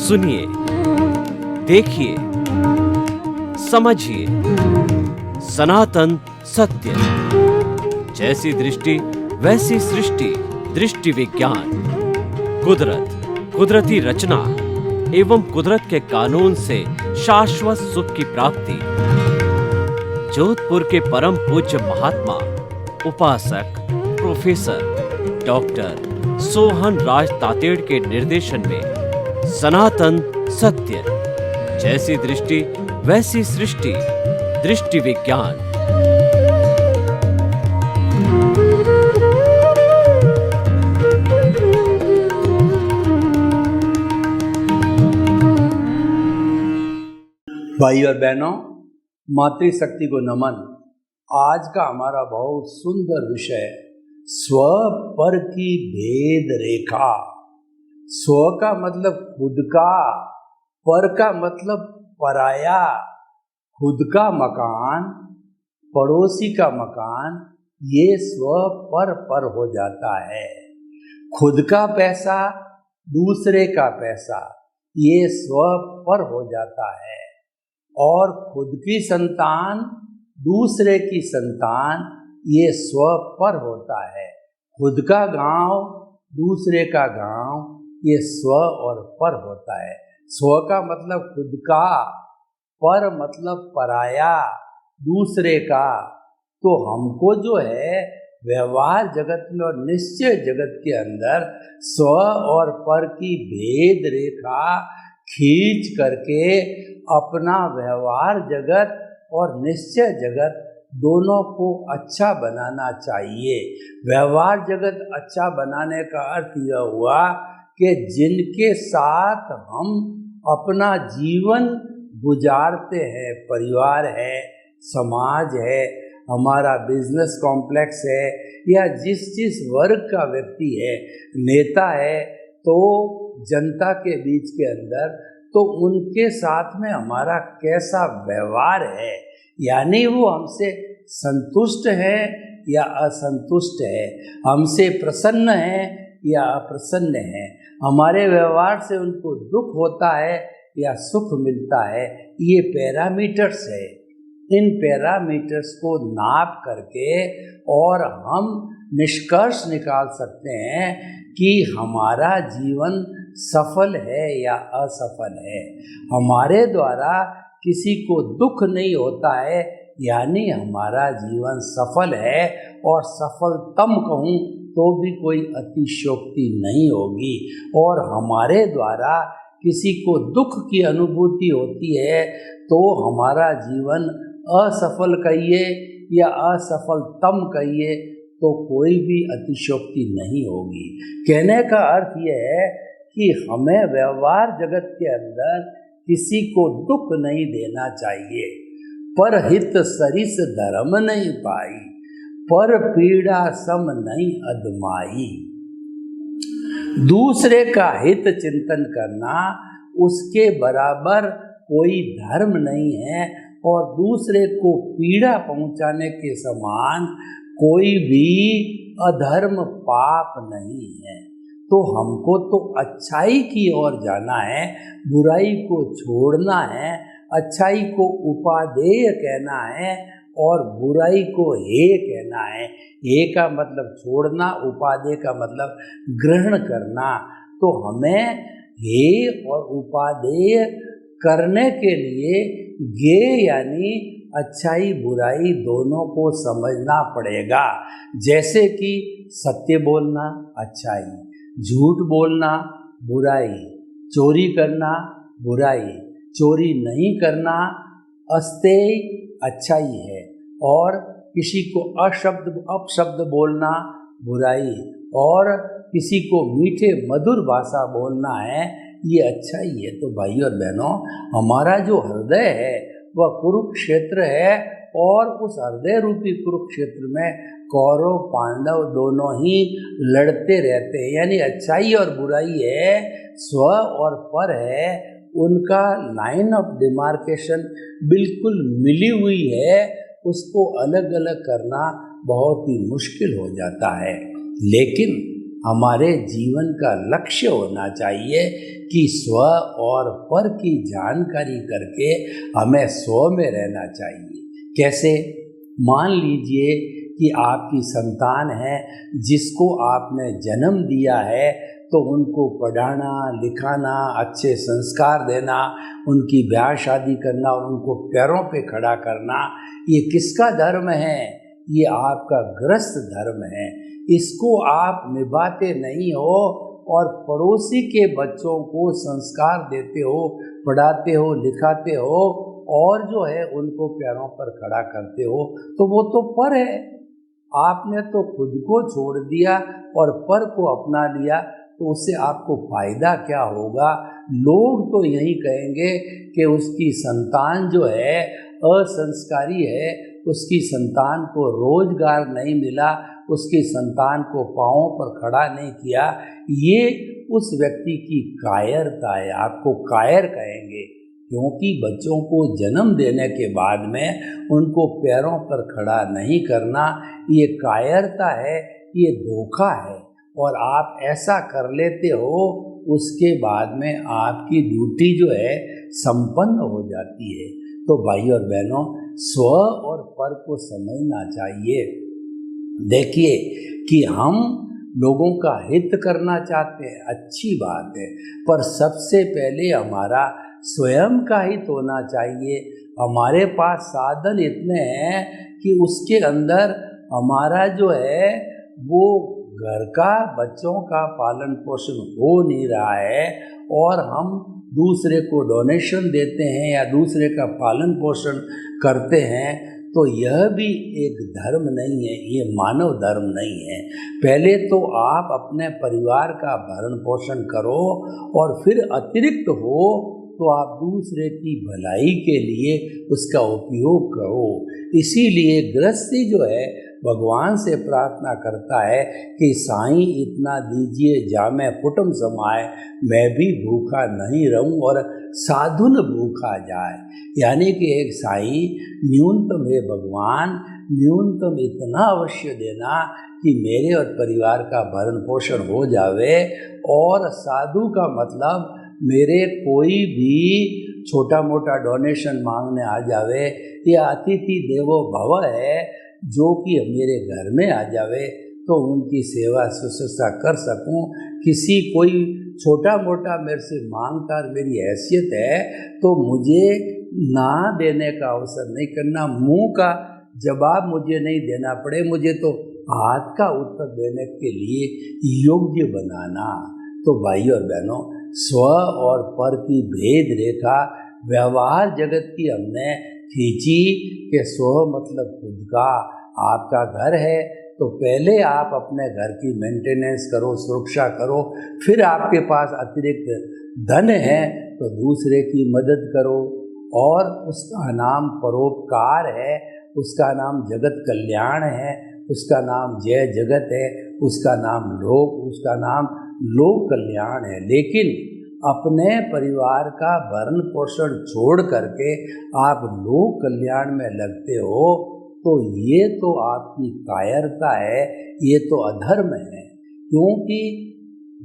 सुनिए, देखिए, समझिए सनातन सत्य। जैसी दृष्टि वैसी सृष्टि, दृष्टि विज्ञान। कुदरत, कुदरती रचना एवं कुदरत के कानून से शाश्वत सुख की प्राप्ति। जोधपुर के परम पूज्य महात्मा उपासक प्रोफेसर डॉक्टर सोहन राज तातेड़ के निर्देशन में सनातन सत्य। जैसी दृष्टि वैसी सृष्टि, दृष्टि विज्ञान। भाई और बहनों, मातृशक्ति को नमन। आज का हमारा बहुत सुंदर विषय स्व पर की भेद रेखा। स्व का मतलब खुद का, पर का मतलब पराया। खुद का मकान, पड़ोसी का मकान, ये स्व पर हो जाता है। खुद का पैसा, दूसरे का पैसा, ये स्व पर हो जाता है। और खुद की संतान, दूसरे की संतान, ये स्व पर होता है। खुद का गांव, दूसरे का गांव, ये स्व और पर होता है। स्व का मतलब खुद का, पर मतलब पराया, दूसरे का। तो हमको जो है व्यवहार जगत में और निश्चय जगत के अंदर स्व और पर की भेद रेखा खींच करके अपना व्यवहार जगत और निश्चय जगत दोनों को अच्छा बनाना चाहिए। व्यवहार जगत अच्छा बनाने का अर्थ यह हुआ कि जिनके साथ हम अपना जीवन गुजारते हैं, परिवार है, समाज है, हमारा बिजनेस कॉम्प्लेक्स है, या जिस वर्ग का व्यक्ति है, नेता है, तो जनता के बीच के अंदर, तो उनके साथ में हमारा कैसा व्यवहार है, यानी वो हमसे संतुष्ट है या असंतुष्ट है, हमसे प्रसन्न है या अप्रसन्न है, हमारे व्यवहार से उनको दुख होता है या सुख मिलता है। ये पैरामीटर्स है। इन पैरामीटर्स को नाप करके और हम निष्कर्ष निकाल सकते हैं कि हमारा जीवन सफल है या असफल है। हमारे द्वारा किसी को दुख नहीं होता है, यानी हमारा जीवन सफल है। और सफलतम कहूँ तो भी कोई अतिशयोक्ति नहीं होगी। और हमारे द्वारा किसी को दुख की अनुभूति होती है तो हमारा जीवन असफल कहिए या असफलतम कहिए, तो कोई भी अतिशयोक्ति नहीं होगी। कहने का अर्थ यह है कि हमें व्यवहार जगत के अंदर किसी को दुख नहीं देना चाहिए। पर हित सरिस धर्म नहीं पाई, पर पीड़ा सम नहीं अदमाई। दूसरे का हित चिंतन करना, उसके बराबर कोई धर्म नहीं है, और दूसरे को पीड़ा पहुंचाने के समान कोई भी अधर्म पाप नहीं है। तो हमको तो अच्छाई की ओर जाना है, बुराई को छोड़ना है, अच्छाई को उपादेय कहना है और बुराई को हे कहना है। हे का मतलब छोड़ना, उपादेय का मतलब ग्रहण करना। तो हमें हे और उपादेय करने के लिए गे यानी अच्छाई बुराई दोनों को समझना पड़ेगा। जैसे कि सत्य बोलना अच्छाई, झूठ बोलना बुराई, चोरी करना बुराई, चोरी नहीं करना अस्तेय अच्छाई है, और किसी को अपशब्द बोलना बुराई, और किसी को मीठे मधुर भाषा बोलना है, ये अच्छाई है। तो भाई और बहनों, हमारा जो हृदय है वह कुरुक्षेत्र है, और उस हृदय रूपी कुरुक्षेत्र में कौरव पांडव दोनों ही लड़ते रहते हैं। यानी अच्छाई और बुराई है, स्व और पर है, उनका लाइन ऑफ डिमार्केशन बिल्कुल मिली हुई है। उसको अलग अलग करना बहुत ही मुश्किल हो जाता है। लेकिन हमारे जीवन का लक्ष्य होना चाहिए कि स्व और पर की जानकारी करके हमें स्व में रहना चाहिए। कैसे? मान लीजिए कि आपकी संतान है जिसको आपने जन्म दिया है, तो उनको पढ़ाना लिखाना, अच्छे संस्कार देना, उनकी ब्याह शादी करना और उनको पैरों पे खड़ा करना, ये किसका धर्म है? ये आपका गृहस्थ धर्म है। इसको आप निभाते नहीं हो और पड़ोसी के बच्चों को संस्कार देते हो, पढ़ाते हो, लिखाते हो और जो है उनको पैरों पर खड़ा करते हो, तो वो तो पर है। आपने तो खुद को छोड़ दिया और पर को अपना लिया, तो उससे आपको फायदा क्या होगा? लोग तो यही कहेंगे कि उसकी संतान जो है असंस्कारी है, उसकी संतान को रोजगार नहीं मिला, उसकी संतान को पांवों पर खड़ा नहीं किया। ये उस व्यक्ति की कायरता है, आपको कायर कहेंगे, क्योंकि बच्चों को जन्म देने के बाद में उनको पैरों पर खड़ा नहीं करना ये कायरता है, ये धोखा है। और आप ऐसा कर लेते हो, उसके बाद में आपकी ड्यूटी जो है संपन्न हो जाती है। तो भाई और बहनों, स्व और पर को समझना चाहिए। देखिए कि हम लोगों का हित करना चाहते हैं, अच्छी बात है, पर सबसे पहले हमारा स्वयं का हित होना चाहिए। हमारे पास साधन इतने हैं कि उसके अंदर हमारा जो है वो घर का, बच्चों का पालन पोषण हो नहीं रहा है और हम दूसरे को डोनेशन देते हैं या दूसरे का पालन पोषण करते हैं, तो यह भी एक धर्म नहीं है, ये मानव धर्म नहीं है। पहले तो आप अपने परिवार का भरण पोषण करो और फिर अतिरिक्त हो तो आप दूसरे की भलाई के लिए उसका उपयोग करो। इसीलिए गृहस्थी जो है भगवान से प्रार्थना करता है कि साईं इतना दीजिए जामे कुटुम समाए, मैं भी भूखा नहीं रहूं और साधुन भूखा जाए। यानी कि एक साईं न्यूनतम है भगवान, न्यूनतम इतना अवश्य देना कि मेरे और परिवार का भरण पोषण हो जावे। और साधु का मतलब मेरे कोई भी छोटा मोटा डोनेशन मांगने आ जावे या अतिथि देवो भव है जो कि मेरे घर में आ जावे तो उनकी सेवा शुश्रूषा कर सकूं। किसी कोई छोटा मोटा मेरे से मांगता, मेरी हैसियत है तो मुझे ना देने का अवसर नहीं करना, मुंह का जवाब मुझे नहीं देना पड़े, मुझे तो हाथ का उत्तर देने के लिए योग्य बनाना। तो भाई और बहनों, स्व और पर की भेद रेखा व्यवहार जगत की हमने खींची कि स्व मतलब खुद का। आपका घर है तो पहले आप अपने घर की मेंटेनेंस करो, सुरक्षा करो, फिर आपके पास अतिरिक्त धन है तो दूसरे की मदद करो और उसका नाम परोपकार है, उसका नाम जगत कल्याण है, उसका नाम जय जगत है, उसका नाम लोक कल्याण है। लेकिन अपने परिवार का भरण पोषण छोड़ करके आप लोक कल्याण में लगते हो तो ये तो आपकी कायरता है, ये तो अधर्म है। क्योंकि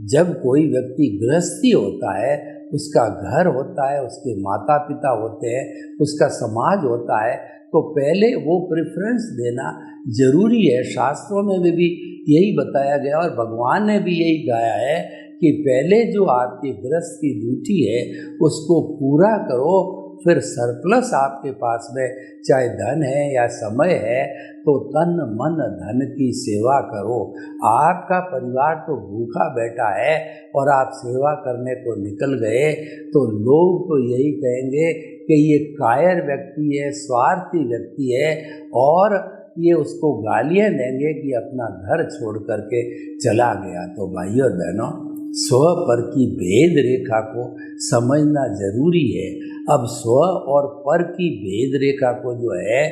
जब कोई व्यक्ति गृहस्थी होता है, उसका घर होता है, उसके माता पिता होते हैं, उसका समाज होता है, तो पहले वो प्रेफरेंस देना जरूरी है। शास्त्रों में भी यही बताया गया और भगवान ने भी यही गाया है कि पहले जो आपकी गृहस्थ की ड्यूटी है उसको पूरा करो, फिर सरप्लस आपके पास में चाहे धन है या समय है तो तन मन धन की सेवा करो। आपका परिवार तो भूखा बैठा है और आप सेवा करने को निकल गए तो लोग तो यही कहेंगे कि ये कायर व्यक्ति है, स्वार्थी व्यक्ति है, और ये उसको गालियाँ देंगे कि अपना घर छोड़ करके चला गया। तो भाई और बहनों, स्व पर की भेद रेखा को समझना जरूरी है। अब स्व और पर की भेद रेखा को जो है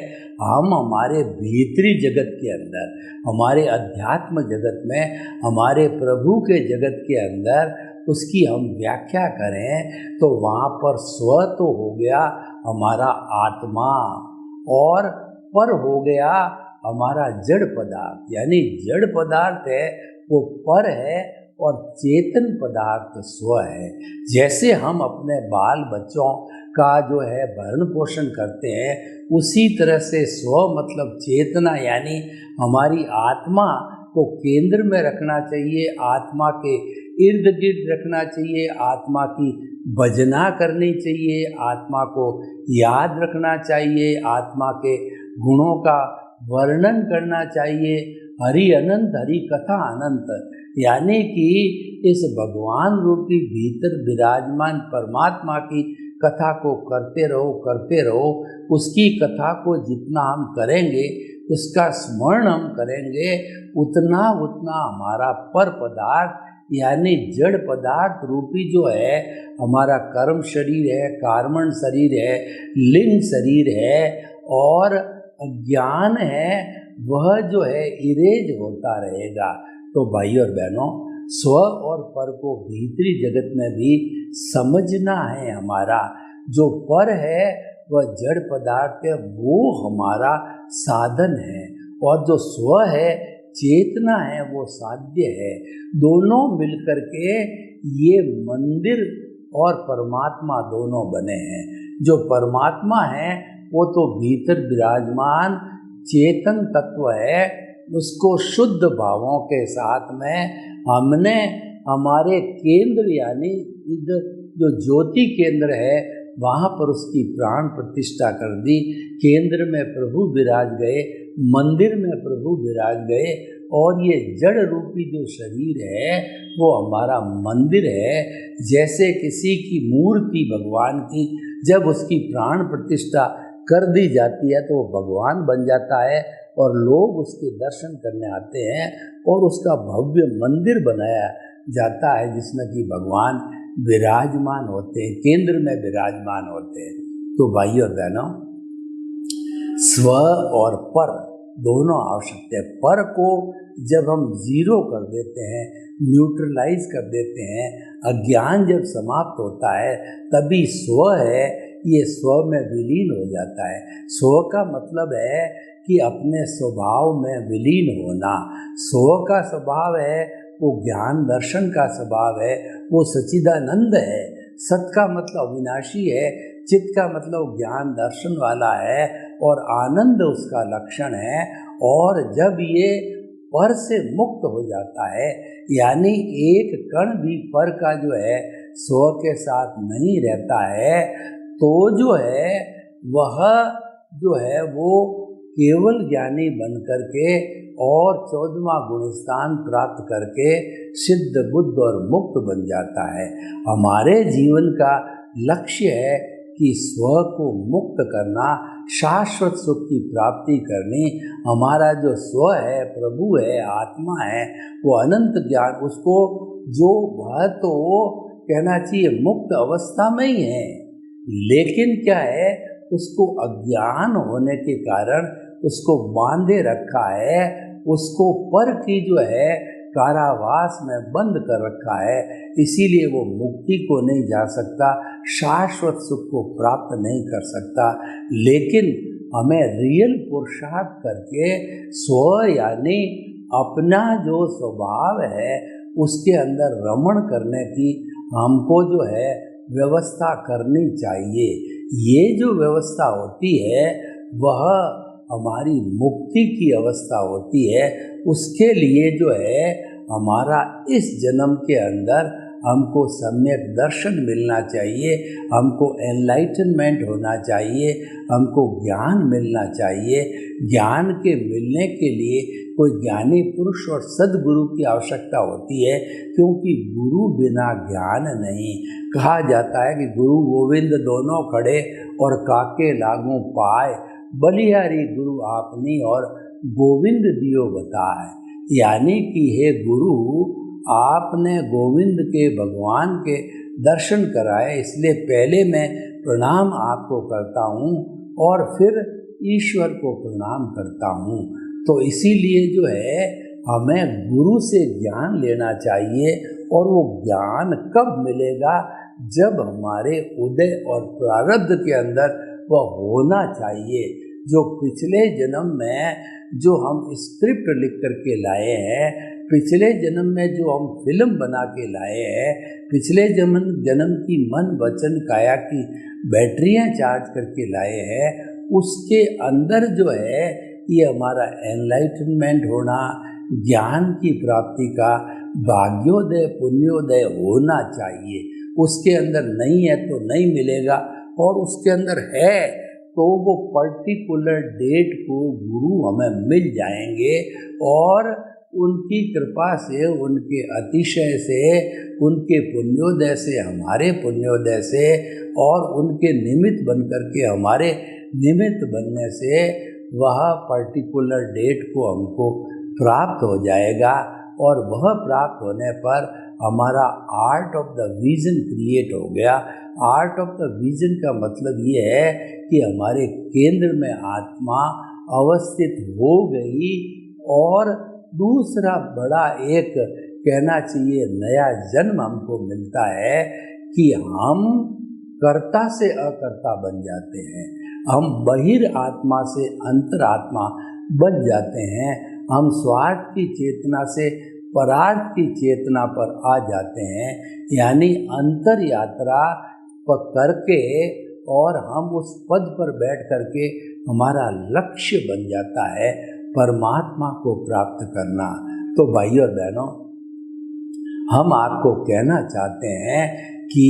हम हमारे भीतरी जगत के अंदर, हमारे अध्यात्म जगत में, हमारे प्रभु के जगत के अंदर उसकी हम व्याख्या करें तो वहाँ पर स्व तो हो गया हमारा आत्मा और पर हो गया हमारा जड़ पदार्थ। यानी जड़ पदार्थ है वो पर है और चेतन पदार्थ स्व है। जैसे हम अपने बाल बच्चों का जो है भरण पोषण करते हैं, उसी तरह से स्व मतलब चेतना यानी हमारी आत्मा को केंद्र में रखना चाहिए, आत्मा के इर्द गिर्द रखना चाहिए, आत्मा की भजना करनी चाहिए, आत्मा को याद रखना चाहिए, आत्मा के गुणों का वर्णन करना चाहिए। हरि अनंत, हरि कथा अनंत, यानी कि इस भगवान रूपी भीतर विराजमान परमात्मा की कथा को करते रहो। उसकी कथा को जितना हम करेंगे, उसका स्मरण हम करेंगे, उतना हमारा पर पदार्थ यानी जड़ पदार्थ रूपी जो है हमारा कर्म शरीर है, कार्मण शरीर है, लिंग शरीर है और ज्ञान है, वह जो है इरेज होता रहेगा। तो भाई और बहनों, स्व और पर को भीतरी जगत में भी समझना है। हमारा जो पर है वह जड़ पदार्थ है, वो हमारा साधन है, और जो स्व है चेतना है वो साध्य है। दोनों मिलकर के ये मंदिर और परमात्मा दोनों बने हैं। जो परमात्मा है वो तो भीतर विराजमान चेतन तत्व है, उसको शुद्ध भावों के साथ में हमने हमारे केंद्र यानी जो ज्योति केंद्र है वहाँ पर उसकी प्राण प्रतिष्ठा कर दी। केंद्र में प्रभु विराज गए, मंदिर में प्रभु विराज गए, और ये जड़ रूपी जो शरीर है वो हमारा मंदिर है। जैसे किसी की मूर्ति भगवान की जब उसकी प्राण प्रतिष्ठा कर दी जाती है तो वो भगवान बन जाता है और लोग उसके दर्शन करने आते हैं और उसका भव्य मंदिर बनाया जाता है जिसमें कि भगवान विराजमान होते हैं, केंद्र में विराजमान होते हैं। तो भाई और बहनों, स्व और पर दोनों आवश्यक है। पर को जब हम जीरो कर देते हैं, न्यूट्रलाइज कर देते हैं, अज्ञान जब समाप्त होता है, तभी स्व है ये स्व में विलीन हो जाता है। स्व का मतलब है कि अपने स्वभाव में विलीन होना। स्व का स्वभाव है वो ज्ञान दर्शन का स्वभाव है, वो सच्चिदानंद है। सत का मतलब अविनाशी है, चित्त का मतलब ज्ञान दर्शन वाला है, और आनंद उसका लक्षण है। और जब ये पर से मुक्त हो जाता है, यानी एक कण भी पर का जो है स्व के साथ नहीं रहता है, तो जो है वह जो है वो केवल ज्ञानी बन करके और 14वां गुणस्थान प्राप्त करके सिद्ध बुद्ध और मुक्त बन जाता है। हमारे जीवन का लक्ष्य है कि स्व को मुक्त करना, शाश्वत सुख की प्राप्ति करनी। हमारा जो स्व है, प्रभु है, आत्मा है, वो अनंत ज्ञान, उसको जो वह तो कहना चाहिए मुक्त अवस्था में ही है, लेकिन क्या है उसको अज्ञान होने के कारण उसको बांधे रखा है, उसको पर की जो है कारावास में बंद कर रखा है। इसीलिए वो मुक्ति को नहीं जा सकता, शाश्वत सुख को प्राप्त नहीं कर सकता। लेकिन हमें रियल पुरुषार्थ करके स्व यानी अपना जो स्वभाव है उसके अंदर रमण करने की हमको जो है व्यवस्था करनी चाहिए। ये जो व्यवस्था होती है वह हमारी मुक्ति की अवस्था होती है। उसके लिए जो है हमारा इस जन्म के अंदर हमको सम्यक दर्शन मिलना चाहिए, हमको एनलाइटनमेंट होना चाहिए, हमको ज्ञान मिलना चाहिए। ज्ञान के मिलने के लिए कोई ज्ञानी पुरुष और सद्गुरु की आवश्यकता होती है, क्योंकि गुरु बिना ज्ञान नहीं। कहा जाता है कि गुरु गोविंद दोनों खड़े और काके लागू पाए, बलिहारी गुरु आपनी और गोविंद दियो बताए। यानी कि हे गुरु, आपने गोविंद के भगवान के दर्शन कराए, इसलिए पहले मैं प्रणाम आपको करता हूँ और फिर ईश्वर को प्रणाम करता हूँ। तो इसीलिए जो है हमें गुरु से ज्ञान लेना चाहिए, और वो ज्ञान कब मिलेगा? जब हमारे उदय और प्रारब्ध के अंदर वह होना चाहिए। जो पिछले जन्म में जो हम स्क्रिप्ट लिख करके लाए हैं, पिछले जन्म में जो हम फिल्म बना के लाए हैं, पिछले जन्म की मन वचन काया की बैटरियां चार्ज करके लाए हैं, उसके अंदर जो है ये हमारा एनलाइटनमेंट होना, ज्ञान की प्राप्ति का भाग्योदय पुण्योदय होना चाहिए। उसके अंदर नहीं है तो नहीं मिलेगा, और उसके अंदर है तो वो पर्टिकुलर डेट को गुरु हमें मिल जाएंगे, और उनकी कृपा से, उनके अतिशय से, उनके पुण्योदय से, हमारे पुण्योदय से, और उनके निमित्त बन करके हमारे निमित्त बनने से वह पर्टिकुलर डेट को हमको प्राप्त हो जाएगा। और वह प्राप्त होने पर हमारा art of the vision create हो गया। आर्ट ऑफ द विजन का मतलब ये है कि हमारे केंद्र में आत्मा अवस्थित हो गई, और दूसरा बड़ा एक कहना चाहिए नया जन्म हमको मिलता है कि हम कर्ता से अकर्ता बन जाते हैं, हम बहिर आत्मा से अंतरात्मा बन जाते हैं, हम स्वार्थ की चेतना से परार्थ की चेतना पर आ जाते हैं, यानी अंतर यात्रा करके, और हम उस पद पर बैठ करके हमारा लक्ष्य बन जाता है परमात्मा को प्राप्त करना। तो भाई और बहनों, हम आपको कहना चाहते हैं कि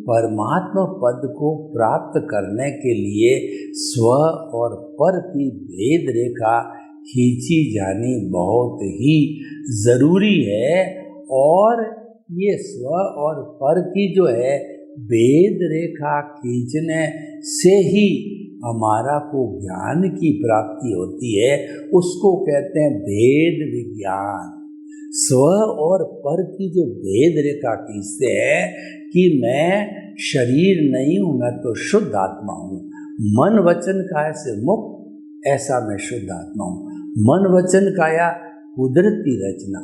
परमात्मा पद को प्राप्त करने के लिए स्व और पर की भेद रेखा खींची जानी बहुत ही ज़रूरी है। और ये स्व और पर की जो है भेद रेखा खींचने से ही हमारा को ज्ञान की प्राप्ति होती है, उसको कहते हैं भेद विज्ञान। स्व और पर की जो भेद रेखा खींचते हैं कि मैं शरीर नहीं हूँ, मैं तो शुद्ध आत्मा हूँ, मन वचन काया से मुक्त ऐसा मैं शुद्ध आत्मा हूँ। मन वचन काया कुदरती रचना,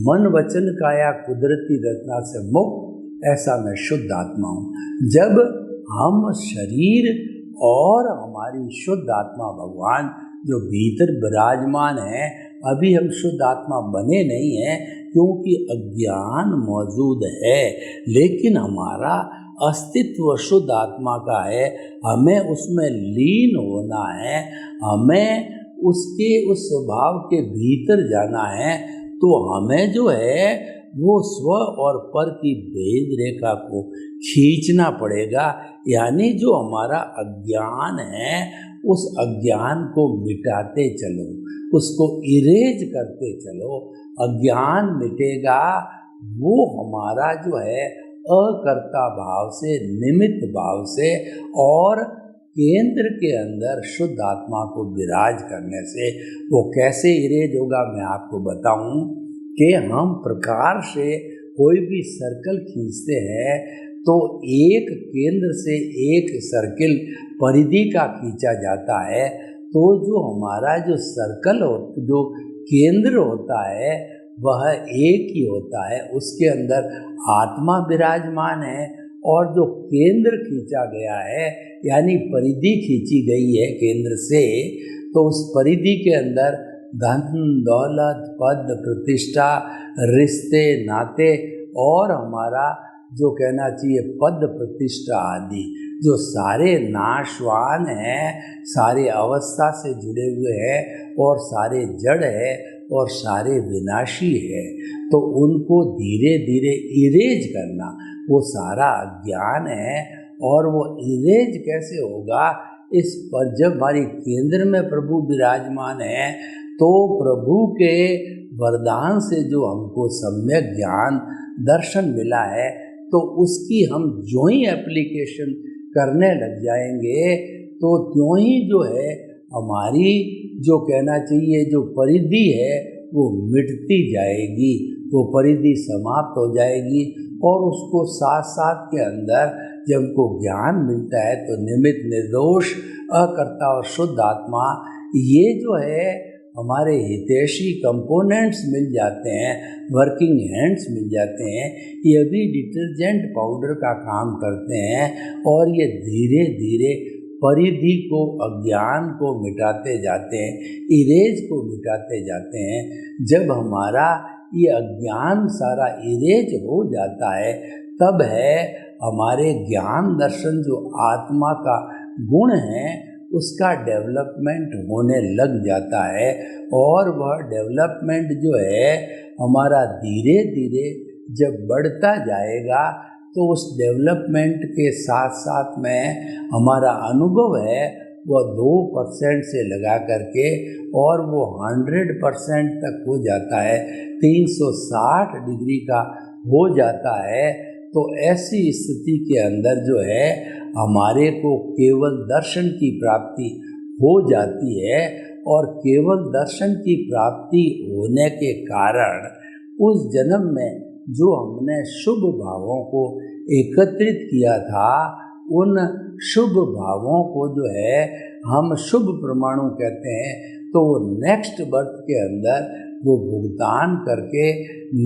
मन वचन काया कुदरती रचना से मुक्त ऐसा मैं शुद्ध आत्मा हूँ। जब हम शरीर और हमारी शुद्ध आत्मा भगवान जो भीतर विराजमान है, अभी हम शुद्ध आत्मा बने नहीं हैं क्योंकि अज्ञान मौजूद है, लेकिन हमारा अस्तित्व शुद्ध आत्मा का है, हमें उसमें लीन होना है, हमें उसके उस स्वभाव के भीतर जाना है। तो हमें जो है वो स्व और पर की भेद रेखा को खींचना पड़ेगा, यानी जो हमारा अज्ञान है उस अज्ञान को मिटाते चलो, उसको इरेज करते चलो। अज्ञान मिटेगा, वो हमारा जो है अकर्ता भाव से, निमित्त भाव से, और केंद्र के अंदर शुद्ध आत्मा को विराज करने से। वो कैसे इरेज होगा मैं आपको बताऊं कि हम प्रकार से कोई भी सर्कल खींचते हैं तो एक केंद्र से एक सर्कल परिधि का खींचा जाता है, तो जो हमारा जो सर्कल हो, जो केंद्र होता है वह एक ही होता है, उसके अंदर आत्मा विराजमान है, और जो केंद्र खींचा गया है यानी परिधि खींची गई है केंद्र से, तो उस परिधि के अंदर धन दौलत पद प्रतिष्ठा रिश्ते नाते और हमारा जो कहना चाहिए पद प्रतिष्ठा आदि जो सारे नाशवान हैं, सारे अवस्था से जुड़े हुए हैं और सारे जड़ है और सारे विनाशी है, तो उनको धीरे धीरे इरेज करना वो सारा अज्ञान है। और वो इरेज कैसे होगा, इस पर जब हमारी केंद्र में प्रभु विराजमान है तो प्रभु के वरदान से जो हमको सम्यक ज्ञान दर्शन मिला है, तो उसकी हम जो ही एप्लीकेशन करने लग जाएंगे तो त्यों ही जो है हमारी जो कहना चाहिए जो परिधि है वो मिटती जाएगी, वो परिधि समाप्त हो जाएगी। और उसको साथ साथ के अंदर जब हमको ज्ञान मिलता है तो निमित्त निर्दोष अकर्ता और शुद्ध आत्मा ये जो है हमारे हितैषी कंपोनेंट्स मिल जाते हैं, वर्किंग हैंड्स मिल जाते हैं, ये भी डिटर्जेंट पाउडर का काम करते हैं और ये धीरे धीरे परिधि को अज्ञान को मिटाते जाते हैं, इरेज को मिटाते जाते हैं। जब हमारा ये अज्ञान सारा इरेज हो जाता है, तब है हमारे ज्ञान दर्शन जो आत्मा का गुण है उसका डेवलपमेंट होने लग जाता है। और वह डेवलपमेंट जो है हमारा धीरे धीरे जब बढ़ता जाएगा तो उस डेवलपमेंट के साथ साथ में हमारा अनुभव है वह 2% से लगा करके और वो 100% तक हो जाता है, 360 डिग्री का हो जाता है। तो ऐसी स्थिति के अंदर जो है हमारे को केवल दर्शन की प्राप्ति हो जाती है। और केवल दर्शन की प्राप्ति होने के कारण उस जन्म में जो हमने शुभ भावों को एकत्रित किया था, उन शुभ भावों को जो है हम शुभ परमाणु कहते हैं, तो वो नेक्स्ट बर्थ के अंदर वो भुगतान करके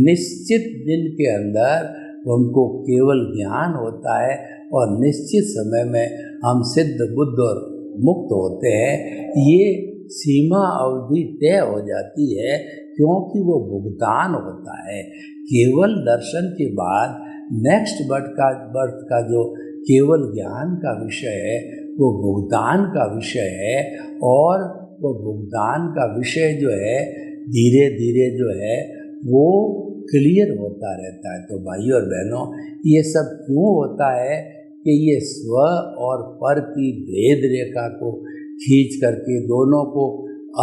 निश्चित दिन के अंदर हमको केवल ज्ञान होता है और निश्चित समय में हम सिद्ध बुद्ध और मुक्त होते हैं। ये सीमा अवधि तय हो जाती है क्योंकि वो भुगतान होता है। केवल दर्शन के बाद नेक्स्ट बर्थ का जो केवल ज्ञान का विषय है वो भुगतान का विषय है। और वो भुगतान का विषय जो है धीरे धीरे जो है वो क्लियर होता रहता है। तो भाइयों और बहनों, ये सब क्यों होता है कि ये स्व और पर की भेद रेखा को खींच करके दोनों को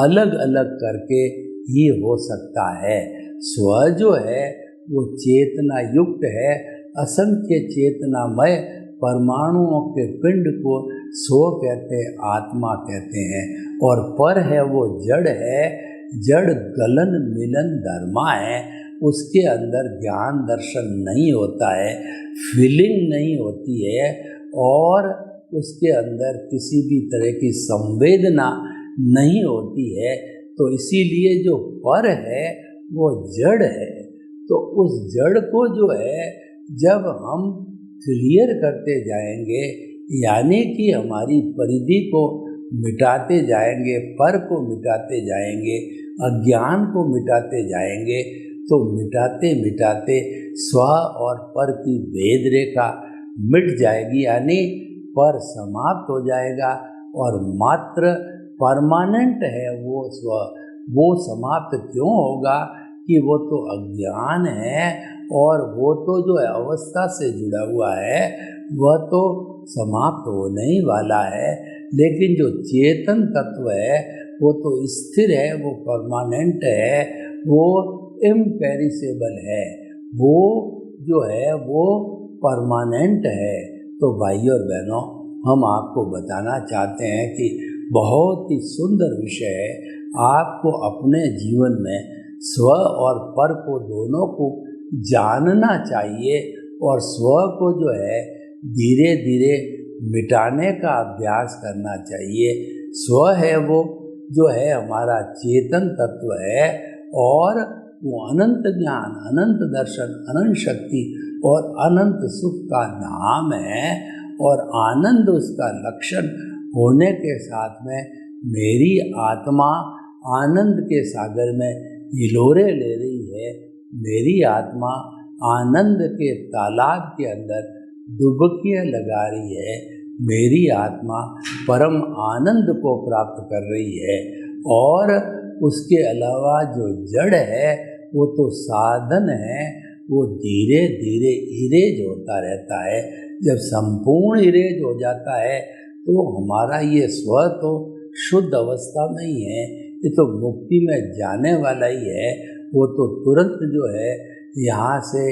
अलग अलग करके ही हो सकता है। स्व जो है वो चेतना युक्त है, असंख्य चेतनामय परमाणुओं के पिंड को स्व कहते हैं, आत्मा कहते हैं। और पर है वो जड़ है, जड़ गलन मिलन धर्मा है, उसके अंदर ज्ञान दर्शन नहीं होता है, फीलिंग नहीं होती है और उसके अंदर किसी भी तरह की संवेदना नहीं होती है। तो इसीलिए जो पर है वो जड़ है। तो उस जड़ को जो है जब हम क्लियर करते जाएंगे, यानी कि हमारी परिधि को मिटाते जाएंगे, पर को मिटाते जाएंगे, अज्ञान को मिटाते जाएंगे, तो मिटाते मिटाते स्व और पर की भेद रेखा मिट जाएगी, यानी पर समाप्त हो जाएगा और मात्र परमानेंट है वो स्व। वो समाप्त क्यों होगा कि वो तो अज्ञान है और वो तो जो है अवस्था से जुड़ा हुआ है, वह तो समाप्त होने ही वाला है। लेकिन जो चेतन तत्व है वो तो स्थिर है, वो परमानेंट है, वो इम्पेरिसेबल है, वो जो है वो परमानेंट है। तो भाइयों और बहनों, हम आपको बताना चाहते हैं कि बहुत ही सुंदर विषय है। आपको अपने जीवन में स्व और पर को दोनों को जानना चाहिए और स्व को जो है धीरे धीरे मिटाने का अभ्यास करना चाहिए। स्व है वो जो है हमारा चेतन तत्व है और वो अनंत ज्ञान, अनंत दर्शन, अनंत शक्ति और अनंत सुख का नाम है। और आनंद उसका लक्षण होने के साथ में मेरी आत्मा आनंद के सागर में हिलोरे ले रही है, मेरी आत्मा आनंद के तालाब के अंदर डुबकियाँ लगा रही है, मेरी आत्मा परम आनंद को प्राप्त कर रही है। और उसके अलावा जो जड़ है वो तो साधन है, वो धीरे धीरे इरेज होता रहता है। जब संपूर्ण इरेज हो जाता है तो हमारा ये स्व तो शुद्ध अवस्था में ही है, ये तो मुक्ति में जाने वाला ही है। वो तो तुरंत जो है यहाँ से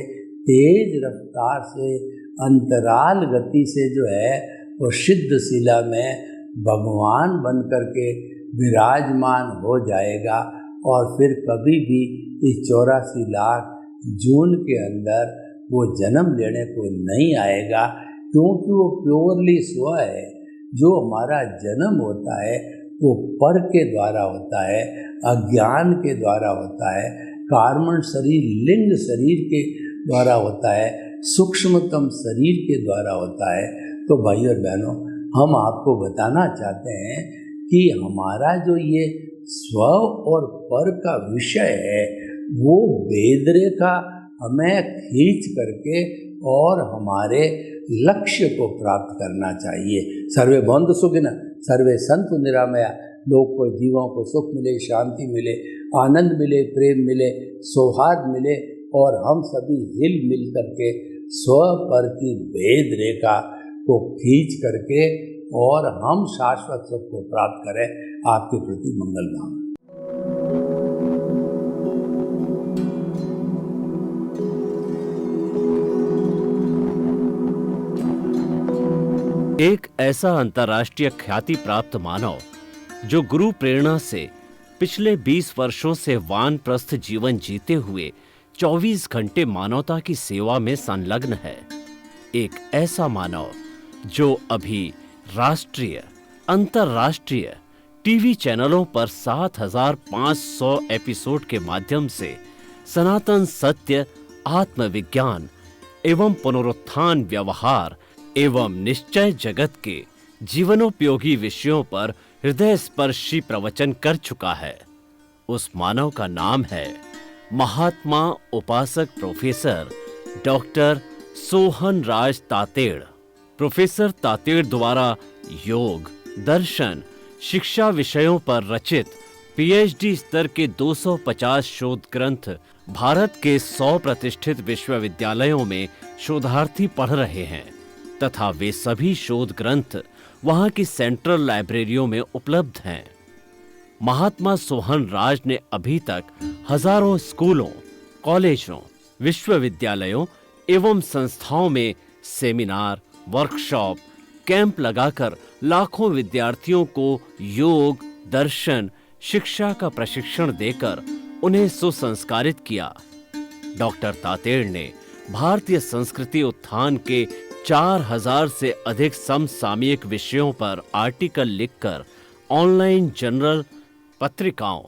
तेज रफ्तार से अंतराल गति से जो है वो सिद्ध शिला में भगवान बन करके विराजमान हो जाएगा। और फिर कभी भी इस 84 लाख जून के अंदर वो जन्म लेने को नहीं आएगा, क्योंकि वो प्योरली स्व है। जो हमारा जन्म होता है वो पर के द्वारा होता है, अज्ञान के द्वारा होता है, कार्मण शरीर लिंग शरीर के द्वारा होता है, सूक्ष्मतम शरीर के द्वारा होता है। तो भाई और बहनों, हम आपको बताना चाहते हैं कि हमारा जो ये स्व और पर का विषय है वो भेद रेखा हमें खींच करके और हमारे लक्ष्य को प्राप्त करना चाहिए। सर्वे भवन्तु सुखिनः, सर्वे सन्तु निरामया। लोग को, जीवों को सुख मिले, शांति मिले, आनंद मिले, प्रेम मिले, सौहार्द मिले और हम सभी हिल मिल करके स्व पर की भेद रेखा को खींच करके और हम शाश्वत सुख को प्राप्त करें। आपके प्रति मंगल कामना। एक ऐसा अंतर्राष्ट्रीय ख्याति प्राप्त मानव जो गुरु प्रेरणा से पिछले 20 वर्षों से वानप्रस्थ जीवन जीते हुए 24 घंटे मानवता की सेवा में संलग्न है। एक ऐसा मानव जो अभी राष्ट्रीय, अंतर्राष्ट्रीय टीवी चैनलों पर 7,500 एपिसोड के माध्यम से सनातन सत्य, आत्मविज्ञान एवं पुनरुत्थान, व्यवहार एवं निश्चय जगत के जीवनोपयोगी विषयों पर हृदय स्पर्शी प्रवचन कर चुका है। उस मानव का नाम है महात्मा उपासक प्रोफेसर डॉक्टर सोहन राज तातेड़। प्रोफेसर तातेड़ द्वारा योग, दर्शन, शिक्षा विषयों पर रचित पीएचडी स्तर के 250 शोध ग्रंथ भारत के 100 प्रतिष्ठित विश्वविद्यालयों में शोधार्थी पढ़ रहे हैं तथा वे सभी शोध ग्रंथ वहां की सेंट्रल लाइब्रेरियों में उपलब्ध हैं। महात्मा सोहन राज ने अभी तक हजारों स्कूलों, कॉलेजों, विश्वविद्यालयों एवं संस्थाओं में सेमिनार, वर्कशॉप, कैंप लगाकर लाखों विद्यार्थियों को योग, दर्शन, शिक्षा का प्रशिक्षण देकर उन्हें सुसंस्कारित किया। डॉक्टर तातेड़ ने भारतीय संस्कृति उत्थान के 4000 से अधिक समसामयिक विषयों पर आर्टिकल लिखकर ऑनलाइन जर्नल, पत्रिकाओं,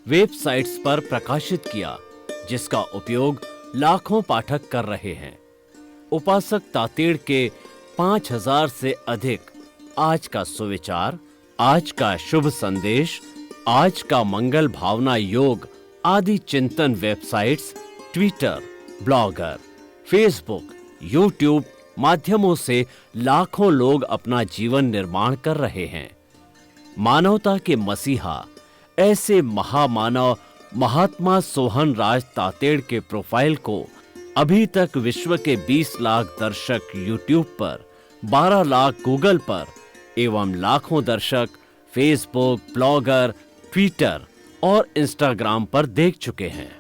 वेबसाइट्स पर प्रकाशित किया, जिसका उपयोग लाखों पाठक कर रहे हैं। उपासक तातेड़ के 5000 से अधिक आज का सुविचार, आज का शुभ संदेश, आज का मंगल भावना योग आदि चिंतन websites, Twitter, blogger, Facebook, YouTube माध्यमों से लाखों लोग अपना जीवन निर्माण कर रहे हैं। मानवता के मसीहा ऐसे महामानव महात्मा सोहन राज तातेड़ के प्रोफाइल को अभी तक विश्व के 20 लाख दर्शक यूट्यूब पर, 12 लाख गूगल पर एवं लाखों दर्शक फेसबुक, ब्लॉगर, ट्विटर और इंस्टाग्राम पर देख चुके हैं।